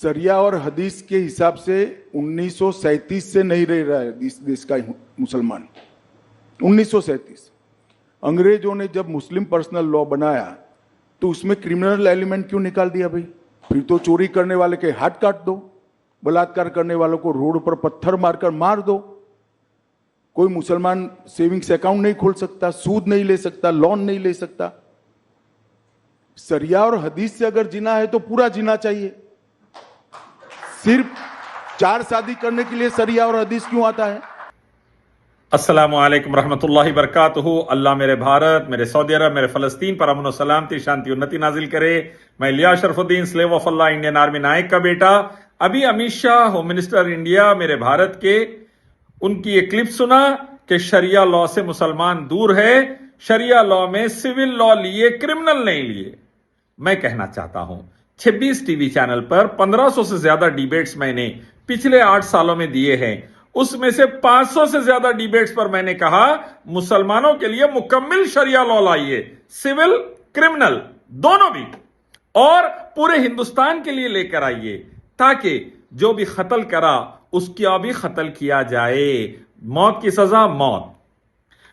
सरिया और हदीस के हिसाब से 1937 से नहीं रह रहा है इस देश का मुसलमान। 1937 अंग्रेजों ने जब मुस्लिम पर्सनल लॉ बनाया तो उसमें क्रिमिनल एलिमेंट क्यों निकाल दिया भाई? फिर तो चोरी करने वाले के हाथ काट दो, बलात्कार करने वालों को रोड पर पत्थर मारकर मार दो। कोई मुसलमान सेविंग्स अकाउंट नहीं खोल सकता, सूद नहीं ले सकता, लोन नहीं ले सकता। सरिया और हदीस से अगर जीना है तो पूरा जीना चाहिए। सिर्फ 4 शादी करने के लिए सरिया और हदीस क्यों आता है? अस्सलामु अलैकुम रहमतुल्लाहि बरकातुहू। अल्लाह मेरे भारत, मेरे सऊदी अरब, मेरे फलस्तीन पर अमन और सलामती, शांति उन्नति नाजिल करे। मैं Ilyas Sharafuddin, slave of Allah, Indian army Naik का बेटा। अभी Amit Shah home minister India मेरे भारत के, उनकी एक क्लिप सुना कि शरिया लॉ से मुसलमान दूर है, शरिया लॉ में सिविल लॉ लिए, क्रिमिनल नहीं लिए। मैं कहना चाहता हूं 26 टीवी चैनल पर 1500 से ज्यादा डिबेट्स मैंने पिछले 8 सालों में दिए हैं। उसमें से 500 से ज्यादा डिबेट्स पर मैंने कहा मुसलमानों के लिए मुकम्मल शरिया लॉ लाइए, सिविल क्रिमिनल दोनों भी, और पूरे हिंदुस्तान के लिए लेकर आइए, ताकि जो भी कत्ल करा उसका भी कत्ल किया जाए, मौत की सजा मौत।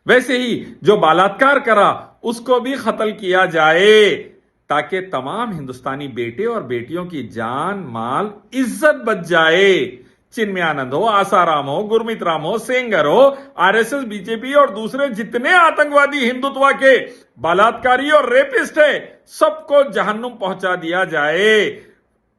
वैसे ही जो बलात्कार करा उसको भी कत्ल किया जाए, ताकि तमाम हिंदुस्तानी बेटे और बेटियों की जान माल इज्जत बच जाए। चिन्मयानंद हो, आसाराम हो, गुरमीत राम हो, सेंगर हो, आरएसएस, बीजेपी और दूसरे जितने आतंकवादी हिंदुत्व के बलात्कारी और रेपिस्ट है, सबको जहन्नुम पहुंचा दिया जाए।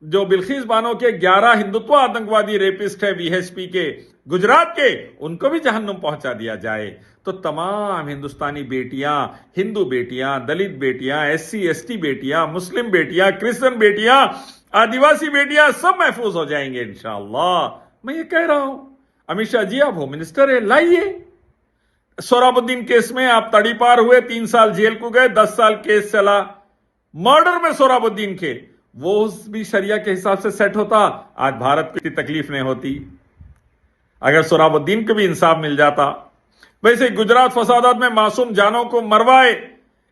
जो बिल्किस बानो के 11 हिंदुत्व आतंकवादी रेपिस्ट है बीएचपी के, गुजरात के, उनको भी जहन्नुम पहुंचा दिया जाए। तो तमाम हिंदुस्तानी बेटियां, हिंदू बेटियां, दलित बेटियां, एससी एसटी बेटियां, मुस्लिम बेटियां, क्रिश्चियन बेटियां, आदिवासी बेटियां सब महफूज हो जाएंगे इंशाअल्लाह। मैं ये कह रहा हूं, अमित शाह जी आप होम मिनिस्टर है, लाइए। सोहराबुद्दीन केस में आप तड़ीपार हुए, 3 साल जेल को गए, 10 साल केस चला मर्डर में सोहराबुद्दीन के, वो भी शरिया के हिसाब से सेट होता, आज भारत को इतनी तकलीफ नहीं होती अगर सोहराबुद्दीन को भी इंसाफ मिल जाता। वैसे गुजरात फसादात में मासूम जानों को मरवाए,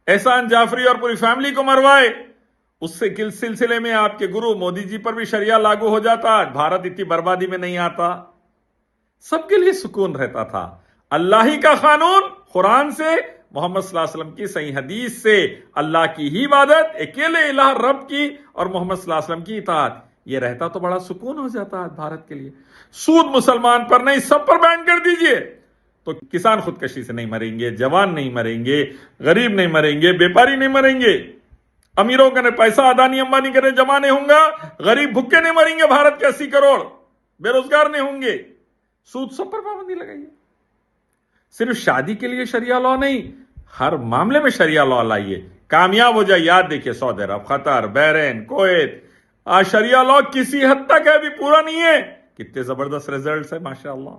एहसान जाफरी और पूरी फैमिली को मरवाए, उससे किस सिलसिले में आपके गुरु मोदी जी पर भी शरिया लागू हो जाता, आज भारत इतनी बर्बादी में नहीं आता, सबके लिए सुकून रहता था। अल्लाह ही का कानून कुरान से, मोहम्मद सल्लल्लाहु अलैहि वसल्लम की सही हदीस से, अल्लाह की ही इबादत, अकेले इलाह रब की, और मोहम्मद सल्लल्लाहु अलैहि वसल्लम की इताअत, ये रहता तो बड़ा सुकून हो जाता आज भारत के लिए। सूद मुसलमान पर नहीं, सब पर बैन कर दीजिए, तो किसान खुदकशी से नहीं मरेंगे, जवान नहीं मरेंगे, गरीब नहीं मरेंगे, व्यापारी नहीं मरेंगे, अमीरों का पैसा अदानी अंबानी करे जमा नहीं होगा, गरीब भूखे नहीं मरेंगे, भारत के 80 करोड़ बेरोजगार नहीं होंगे। सूद सब पर पाबंदी लगाइए। सिर्फ शादी के लिए शरिया लॉ नहीं, हर मामले में शरिया लॉ लाइए, कामयाब हो जाए। याद देखिए सऊदी अरब, कतर, बहरीन, कुवैत, आज शरिया लॉ किसी हद तक है, अभी पूरा नहीं है, कितने जबरदस्त रिजल्ट्स है माशाअल्लाह।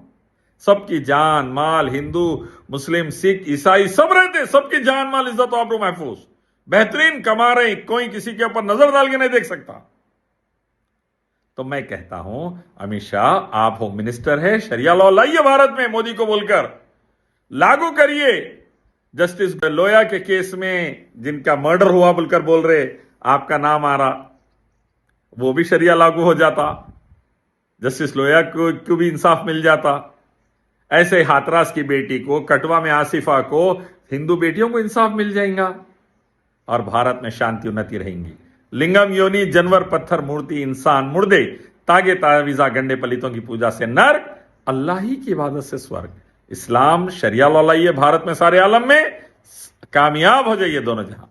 सबकी जान माल, हिंदू मुस्लिम सिख ईसाई सब रहते, सबकी जान माल इज्जत आबरू महफूज, बेहतरीन कमा रहे, कोई किसी के ऊपर नजर डाल के नहीं देख सकता। तो मैं कहता हूं अमित शाह आप होम मिनिस्टर है, शरिया लॉ लाइए भारत में, मोदी को बोलकर लागू करिए। जस्टिस लोया के केस में जिनका मर्डर हुआ बोलकर बोल रहे, आपका नाम आ रहा, वो भी शरिया लागू हो जाता, जस्टिस लोया को भी इंसाफ मिल जाता। ऐसे हाथरास की बेटी को, कटवा में आसिफा को, हिंदू बेटियों को इंसाफ मिल जाएगा और भारत में शांति उन्नति रहेंगी। लिंगम योनि जानवर पत्थर मूर्ति इंसान मुर्दे, तागे तावीजा गंडे पलितों की पूजा से नर्क, अल्लाह ही की इबादत से स्वर्ग। इस्लाम शरिया लॉ लाइए भारत में, सारे आलम में कामयाब हो जाइए दोनों जहां।